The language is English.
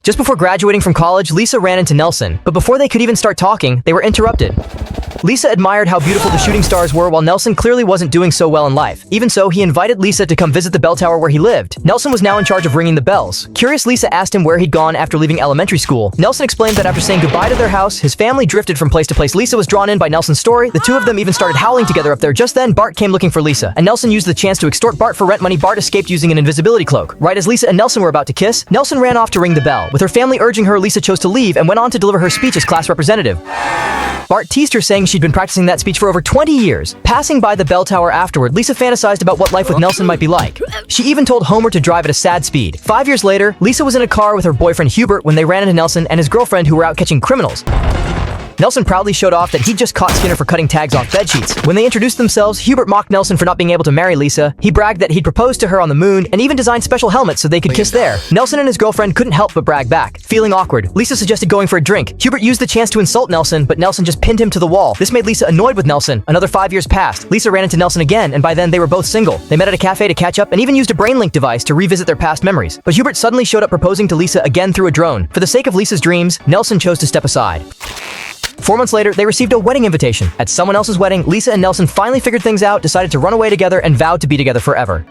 Just before graduating from college, Lisa ran into Nelson, but before they could even start talking, they were interrupted. Lisa admired how beautiful the shooting stars were while Nelson clearly wasn't doing so well in life. Even so, he invited Lisa to come visit the bell tower where he lived. Nelson was now in charge of ringing the bells. Curious, Lisa asked him where he'd gone after leaving elementary school. Nelson explained that after saying goodbye to their house, his family drifted from place to place. Lisa was drawn in by Nelson's story. The two of them even started howling together up there. Just then, Bart came looking for Lisa, and Nelson used the chance to extort Bart for rent money. Bart escaped using an invisibility cloak. Right as Lisa and Nelson were about to kiss, Nelson ran off to ring the bell. With her family urging her, Lisa chose to leave and went on to deliver her speech as class representative. Bart teased her, saying she'd been practicing that speech for over 20 years. Passing by the bell tower afterward, Lisa fantasized about what life with Nelson might be like. She even told Homer to drive at a sad speed. 5 years later, Lisa was in a car with her boyfriend Hubert when they ran into Nelson and his girlfriend who were out catching criminals. Nelson proudly showed off that he'd just caught Skinner for cutting tags off bedsheets. When they introduced themselves, Hubert mocked Nelson for not being able to marry Lisa. He bragged that he'd proposed to her on the moon and even designed special helmets so they could kiss there. Nelson and his girlfriend couldn't help but brag back. Feeling awkward, Lisa suggested going for a drink. Hubert used the chance to insult Nelson, but Nelson just pinned him to the wall. This made Lisa annoyed with Nelson. Another 5 years passed. Lisa ran into Nelson again, and by then they were both single. They met at a cafe to catch up and even used a brain-link device to revisit their past memories. But Hubert suddenly showed up proposing to Lisa again through a drone. For the sake of Lisa's dreams, Nelson chose to step aside. 4 months later, they received a wedding invitation. At someone else's wedding, Lisa and Nelson finally figured things out, decided to run away together, and vowed to be together forever.